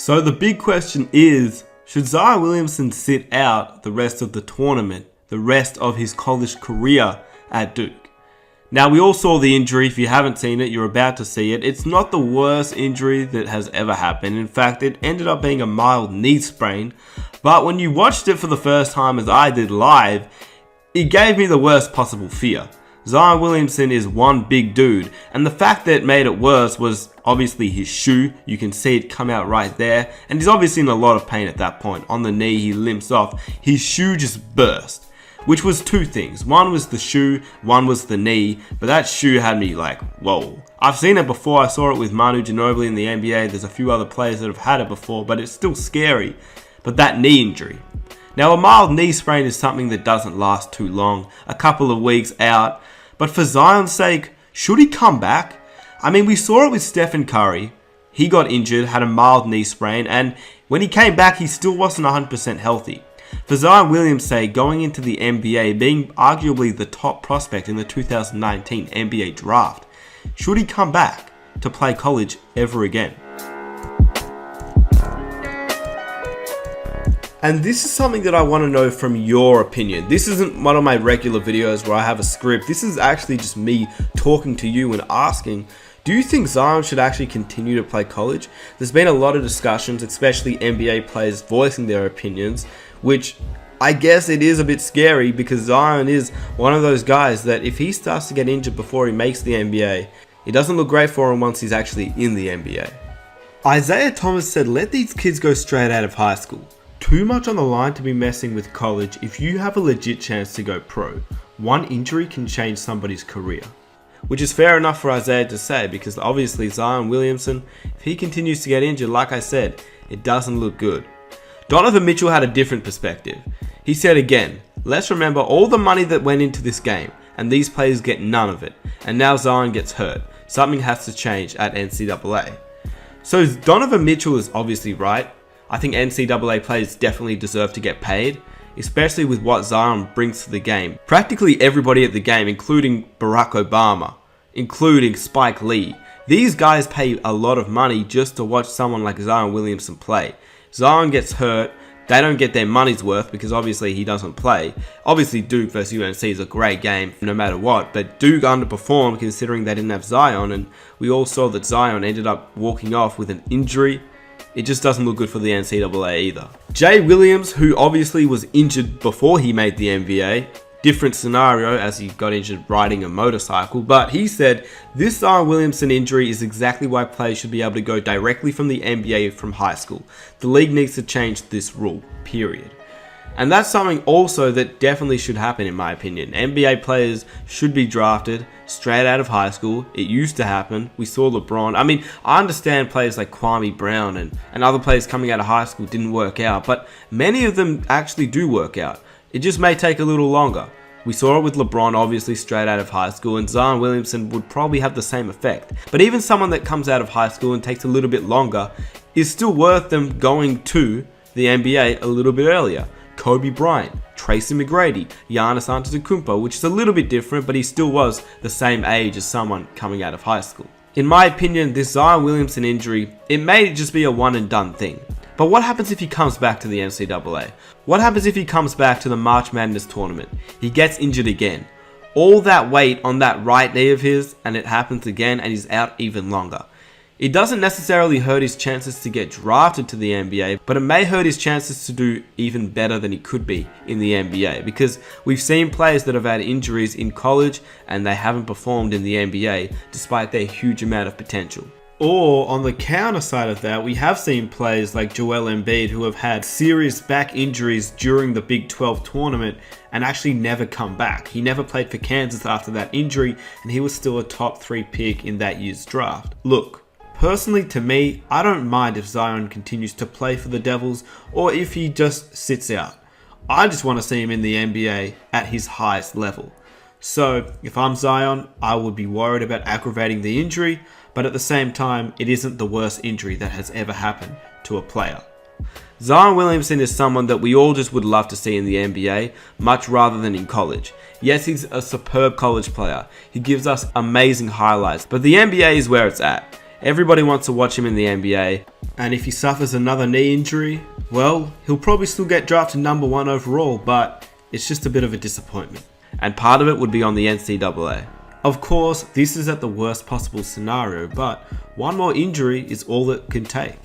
So the big question is, should Zion Williamson sit out the rest of the tournament, the rest of his college career at Duke? Now, we all saw the injury. If you haven't seen it, you're about to see it. It's not the worst injury that has ever happened. In fact, it ended up being a mild knee sprain. But when you watched it for the first time, as I did live, it gave me the worst possible fear. Zion Williamson is one big dude, and the fact that made it worse was obviously his shoe. You can see it come out right there, and he's obviously in a lot of pain at that point. On the knee, he limps off. His shoe just burst, which was two things. One was the shoe, one was the knee, but that shoe had me like, whoa. I've seen it before. I saw it with Manu Ginobili in the NBA. There's a few other players that have had it before, but it's still scary. But that knee injury. Now, a mild knee sprain is something that doesn't last too long, a couple of weeks out. But for Zion's sake, should he come back? I mean, we saw it with Stephen Curry. He got injured, had a mild knee sprain, and when he came back, he still wasn't 100% healthy. For Zion Williamson's sake, going into the NBA, being arguably the top prospect in the 2019 NBA draft, should he come back to play college ever again? And this is something that I want to know from your opinion. This isn't one of my regular videos where I have a script. This is actually just me talking to you and asking, do you think Zion should actually continue to play college? There's been a lot of discussions, especially NBA players voicing their opinions, which I guess it is a bit scary because Zion is one of those guys that if he starts to get injured before he makes the NBA, it doesn't look great for him once he's actually in the NBA. Isaiah Thomas said, let these kids go straight out of high school. Too much on the line to be messing with college if you have a legit chance to go pro. One injury can change somebody's career. Which is fair enough for Isaiah to say because obviously Zion Williamson, if he continues to get injured, like I said, it doesn't look good. Donovan Mitchell had a different perspective. He said again, let's remember all the money that went into this game and these players get none of it. And now Zion gets hurt. Something has to change at NCAA. So Donovan Mitchell is obviously right. I think NCAA players definitely deserve to get paid, especially with what Zion brings to the game. Practically everybody at the game, including Barack Obama, including Spike Lee. These guys pay a lot of money just to watch someone like Zion Williamson play. Zion gets hurt, they don't get their money's worth because obviously he doesn't play. Obviously Duke versus UNC is a great game no matter what, but Duke underperformed considering they didn't have Zion, and we all saw that Zion ended up walking off with an injury. It just doesn't look good for the NCAA either. Jay Williams, who obviously was injured before he made the NBA, different scenario as he got injured riding a motorcycle, but he said this Zion Williamson injury is exactly why players should be able to go directly from the NBA from high school. The league needs to change this rule, period. And that's something also that definitely should happen in my opinion. NBA players should be drafted straight out of high school. It used to happen. We saw LeBron. I mean, I understand players like Kwame Brown and other players coming out of high school didn't work out, but many of them actually do work out. It just may take a little longer. We saw it with LeBron, obviously straight out of high school, and Zion Williamson would probably have the same effect. But even someone that comes out of high school and takes a little bit longer is still worth them going to the NBA a little bit earlier. Kobe Bryant, Tracy McGrady, Giannis Antetokounmpo, which is a little bit different, but he still was the same age as someone coming out of high school. In my opinion, this Zion Williamson injury, it may just be a one and done thing. But what happens if he comes back to the NCAA? What happens if he comes back to the March Madness tournament? He gets injured again. All that weight on that right knee of his, and it happens again, and he's out even longer. It doesn't necessarily hurt his chances to get drafted to the NBA, but it may hurt his chances to do even better than he could be in the NBA, because we've seen players that have had injuries in college and they haven't performed in the NBA despite their huge amount of potential. Or on the counter side of that, we have seen players like Joel Embiid who have had serious back injuries during the Big 12 tournament and actually never come back. He never played for Kansas after that injury, and he was still a top 3 pick in that year's draft. Look, personally, to me, I don't mind if Zion continues to play for the Devils or if he just sits out. I just want to see him in the NBA at his highest level. So, if I'm Zion, I would be worried about aggravating the injury, but at the same time, it isn't the worst injury that has ever happened to a player. Zion Williamson is someone that we all just would love to see in the NBA, much rather than in college. Yes, he's a superb college player. He gives us amazing highlights, but the NBA is where it's at. Everybody wants to watch him in the NBA. And if he suffers another knee injury, well, he'll probably still get drafted number 1 overall, but it's just a bit of a disappointment. And part of it would be on the NCAA. Of course, this is at the worst possible scenario, but one more injury is all it can take.